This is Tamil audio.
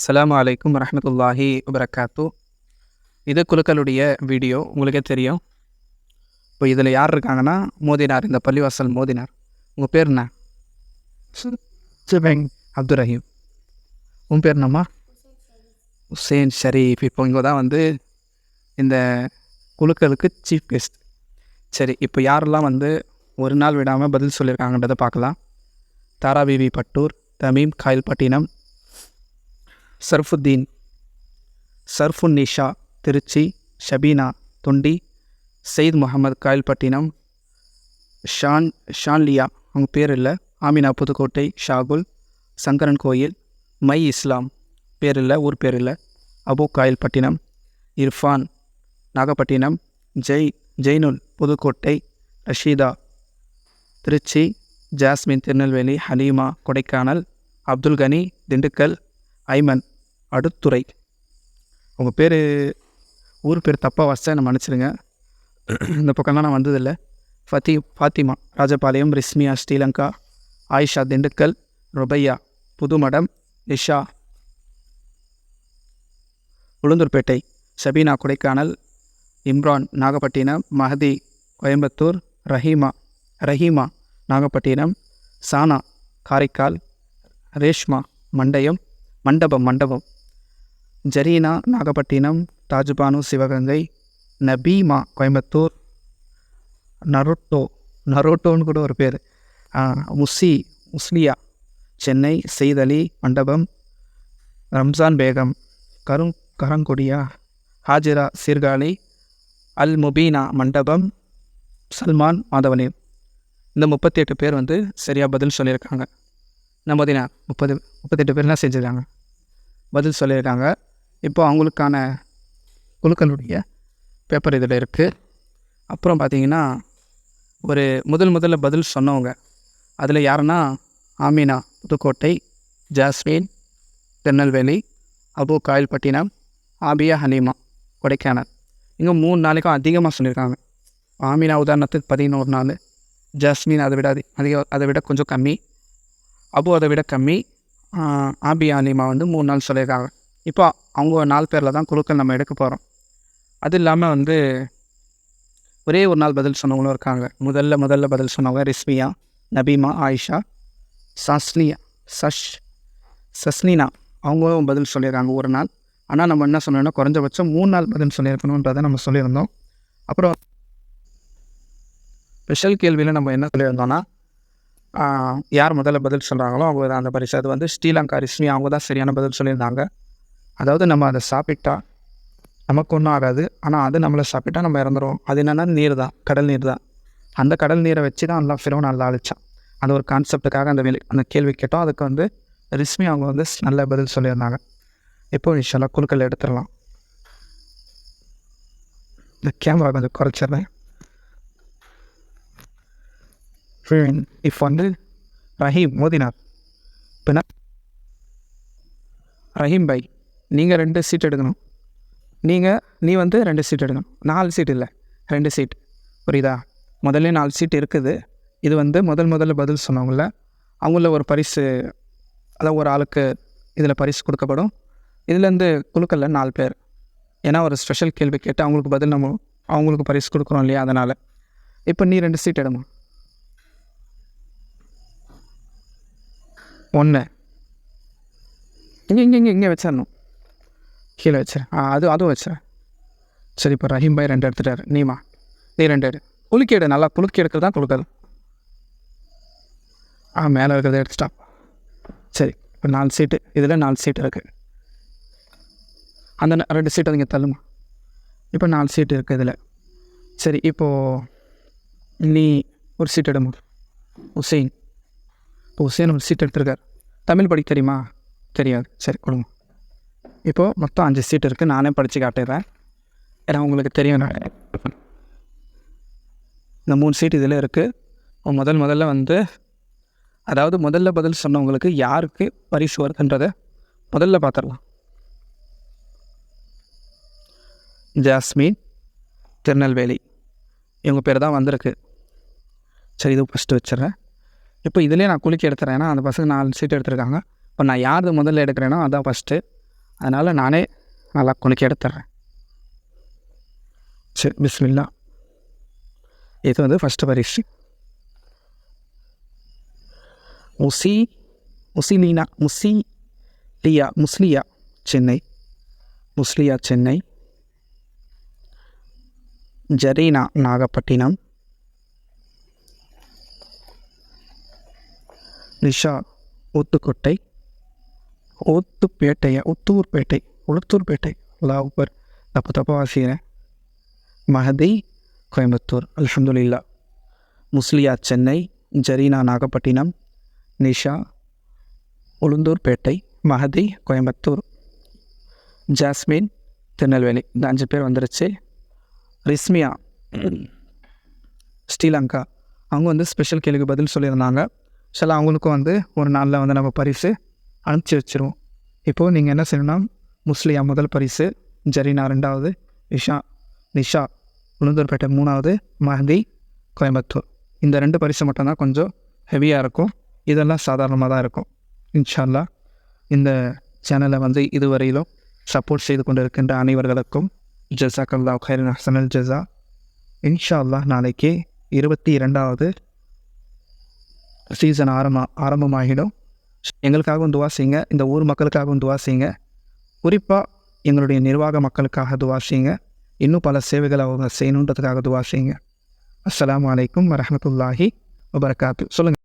அஸ்ஸலாமு அலைக்கும் வரஹ்மத்துல்லாஹி வபரகாத்து. இது குலுக்களுடைய வீடியோ. உங்களுக்கே தெரியும். இப்போ இதில் யார் இருக்காங்கன்னா மோதினார், இந்த பள்ளிவாசல் மோதினார். உங்கள் பேர் என்ன? அப்துல் ரஹீம். உன் பேர் என்னம்மா? ஹுசேன் ஷரீஃப். இப்போ இங்கே தான் வந்து இந்த குலுக்களுக்கு சீஃப் கெஸ்ட். சரி, இப்போ யாரெல்லாம் வந்து ஒரு நாள் விடாமல் பதில் சொல்லியிருக்காங்கன்றதை பார்க்கலாம். தாரா பிவி பட்டூர், தமீம் காயல்பட்டினம், சர்ஃபுத்தீன், சர்ஃபுன்னிஷா திருச்சி, ஷபீனா தொண்டி, சயீத் முகமது காயல்பட்டினம், ஷான்லியா அவங்க பேர் இல்லை, ஆமினா புதுக்கோட்டை, ஷாகுல் சங்கரன் கோயில், மை இஸ்லாம் பேர் இல்லை, ஊர் பேர் இல்லை, அபு காயல்பட்டினம், இர்ஃபான் நாகப்பட்டினம், ஜெய்னுல் புதுக்கோட்டை, ரஷீதா திருச்சி, ஜாஸ்மின் திருநெல்வேலி, ஹலீமா கொடைக்கானல், அப்துல் கனி திண்டுக்கல், ஐமன் அடுத்துறை. உங்கள் பேர் ஊர் பேர் தப்பாக வச்சா என்ன மன்னிச்சிடுங்க. இந்த பக்கம்லாம் நான் வந்ததில்லை. ஃபாத்திமா ராஜபாளையம், ரிஸ்மியா ஸ்ரீலங்கா, ஆயிஷா திண்டுக்கல், ருபையா புதுமடம், நிஷா உளுந்தூர்பேட்டை, ஷபீனா கொடைக்கானல், இம்ரான் நாகப்பட்டினம், மஹதி கோயம்புத்தூர், ரஹீமா நாகப்பட்டினம், சானா காரைக்கால், ரேஷ்மா மண்டபம், ஜரீனா நாகப்பட்டினம், தாஜுபானு சிவகங்கை, நபீமா கோயம்புத்தூர், நரோட்டோன்னு கூட ஒரு பேர், முஸ்லியா சென்னை, செய்த் அலி மண்டபம், ரம்ஜான் பேகம் கரங்குடியா, ஹாஜிரா சீர்காழி, அல் முபீனா மண்டபம், சல்மான் மாதவனி. இந்த 38 பேர் வந்து சரியாக பதில் சொல்லியிருக்காங்க. நம்ம 38 பேர்லாம் செஞ்சுருக்காங்க, பதில் சொல்லியிருக்காங்க. இப்போ அவங்களுக்கான குழுக்களுடைய பேப்பர் இதில் இருக்குது. அப்புறம் பார்த்திங்கன்னா ஒரு முதல்ல பதில் சொன்னவங்க அதில் யாருன்னா ஆமினா புதுக்கோட்டை, ஜாஸ்மின் திருநெல்வேலி, அபு காயல்பட்டினம், ஆபியா ஹலீமா கொடைக்கானல். இங்கே 3 நாளைக்கும் அதிகமாக சொல்லியிருக்காங்க. ஆமினா உதாரணத்துக்கு 11 நாள், ஜாஸ்மின் அதை விட கொஞ்சம் கம்மி, அபு அதை விட கம்மி, ஆபியா ஹலீமா வந்து 3 நாள் சொல்லியிருக்காங்க. இப்போ அவங்க 4 பேரில் தான் குழுக்கள் நம்ம எடுக்க போகிறோம். அது இல்லாமல் வந்து ஒரே ஒரு நாள் பதில் சொன்னவங்களும் இருக்காங்க. முதல்ல பதில் சொன்னவங்க ரிஸ்மியா, நபீமா, ஆயிஷா, சஸ்னினா அவங்களும் பதில் சொல்லியிருக்காங்க ஒரு நாள். ஆனால் நம்ம என்ன சொன்னோம்னா குறைஞ்சபட்சம் 3 நாள் பதில் சொல்லியிருக்கணுன்றதை நம்ம சொல்லியிருந்தோம். அப்புறம் ஸ்பெஷல் கேள்வியில் நம்ம என்ன சொல்லியிருந்தோம்னா யார் முதல்ல பதில் சொல்கிறாங்களோ அவங்க தான் அந்த பரிசு. அது வந்து ஸ்ரீலங்கா ரிஸ்மி அவங்க தான் சரியான பதில் சொல்லியிருந்தாங்க. அதாவது நம்ம அதை சாப்பிட்டா நமக்கு ஒன்றும் ஆகாது, ஆனால் அது நம்மளை சாப்பிட்டா நம்ம இறந்துருவோம். அது என்னென்னா நீர் தான், கடல் நீர் தான். அந்த கடல் நீரை வச்சு தான் நல்லா ஃபிரௌன் நல்லா அழிச்சான். அந்த ஒரு கான்செப்டுக்காக அந்த கேள்வி கேட்டோம். அதுக்கு வந்து ரிஸ்மி அவங்க வந்து நல்ல பதில் சொல்லியிருந்தாங்க. இப்போ இன்ஷால்லா குழுக்கள் எடுத்துடலாம். இந்த கேமரா கொஞ்சம் குறைச்சிட்றேன். இப்போ வந்து ரஹீம் மோதினார். இப்போ ரஹீம் பாய் நீங்கள் 2 சீட் எடுக்கணும். நீ வந்து 2 சீட் எடுக்கணும். 4 சீட் இல்லை, 2 சீட். புரியுதா? முதல்ல 4 சீட் இருக்குது. இது வந்து முதல்ல பதில் சொன்னவங்கள அவங்கள ஒரு பரிசு, அதாவது ஒரு ஆளுக்கு இதில் பரிசு கொடுக்கப்படும். இதுலேருந்து குழுக்களில் 4 பேர். ஏன்னா ஒரு ஸ்பெஷல் கேள்வி கேட்டு அவங்களுக்கு பதில் நம்ம அவங்களுக்கு பரிசு கொடுக்குறோம் இல்லையா, அதனால். இப்போ நீ 2 சீட் எடுமா. 1 இங்கே வச்சிடணும், கீழே வச்சிரு. அதுவும் வச்சிரு. சரி, இப்போ ரஹீம் பாய் 2 எடுத்துட்டார். நீ 2 எடு. குலுக்கி எடு, நல்லா குலுக்கி எடுக்கிறது தான் குலுக்கல். மேலே இருக்கிறத எடுத்துட்டா. சரி, இப்போ 4 சீட்டு, இதில் 4 சீட்டு இருக்குது. அந்த 2 சீட்டை நீங்கள் தள்ளுமா. இப்போ 4 சீட்டு இருக்குது இதில். சரி, இப்போது நீ ஒரு சீட் எடுமா. ஹுசைன் ஒரு சீட் எடுத்துருக்கார். தமிழ் படிக்க தெரியுமா? தெரியாது. சரி, கொடுங்க. இப்போது மொத்தம் 5 சீட் இருக்குது. நானே படித்து காட்டுறேன், ஏன்னா உங்களுக்கு தெரியும். இந்த 3 சீட் இதில் இருக்குது. முதல்ல வந்து அதாவது முதல்ல பதில் சொன்னவங்களுக்கு யாருக்கு பரிசு வருதுன்றதை முதல்ல பார்த்துடலாம். ஜாஸ்மின் திருநெல்வேலி இவங்க பேர் தான் வந்திருக்கு. சரி, இது ஃபஸ்ட்டு வச்சிடறேன். இப்போ இதிலே நான் குலுக்கி எடுத்துறேன். ஏன்னா அந்த பசங்க 4 சீட் எடுத்துருக்காங்க. இப்போ நான் யார் முதல்ல எடுக்கிறேனோ அதான் ஃபஸ்ட்டு. அதனால் நானே நல்லா குலுக்கி எடுத்துட்றேன். சரி, பிஸ்மில்லா. இது வந்து ஃபஸ்ட்டு பரிசு. முஸ்லியா சென்னை. ஜரீனா நாகப்பட்டினம். நிஷா ஊத்துக்கோட்டை. உளுத்தூர்பேட்டை. அல்லாஹ் தப்பு வாசிக்கிறேன். மஹதி கோயம்புத்தூர். அல்ஹம்துலில்லா. முஸ்லியா சென்னை, ஜரீனா நாகப்பட்டினம், நிஷா உளுந்தூர்பேட்டை, மஹதி கோயம்புத்தூர், ஜாஸ்மின் திருநெல்வேலி. இந்த 5 பேர் வந்துருச்சு. ரிஸ்மியா ஸ்ரீலங்கா. அவங்க வந்து ஸ்பெஷல் கேள்விக்கு பதில் சொல்லியிருந்தாங்க. சில அவங்களுக்கும் வந்து ஒரு நாளில் வந்து நம்ம பரிசு அனுப்பிச்சி வச்சுருவோம். இப்போது நீங்கள் என்ன செய்யணும்னா, முஸ்லியா முதல் பரிசு, ஜரீனா 2வது, நிஷா உளுந்தூர்பேட்டை 3வது, மஹதி கோயம்புத்தூர். இந்த 2 பரிசு மட்டும்தான் கொஞ்சம் ஹெவியாக இருக்கும். இதெல்லாம் சாதாரணமாக தான் இருக்கும். இன்ஷா அல்லாஹ் இந்த சேனலை வந்து இதுவரையிலும் சப்போர்ட் செய்து கொண்டு இருக்கின்ற அனைவர்களுக்கும் ஜஸாக்கல்லாஹு கைரன் அஹ்ஸனல் ஜஸா. இன்ஷா அல்லாஹ் நாளைக்கு 22வது சீசன் ஆரம்பமாகிடும். எங்களுக்காகவும் துவா செய்யுங்க, இந்த ஊர் மக்களுக்காகவும் துவா செய்யுங்க, குறிப்பாக எங்களுடைய நிர்வாக மக்களுக்காக துவா செய்யுங்க. இன்னும் பல சேவைகளை அவங்க செய்யணுன்றதுக்காக துவா செய்யுங்க. அஸ்ஸலாமு அலைக்கும் வரஹ்மத்துல்லாஹி வபரகாத்து. சொல்லுங்கள்.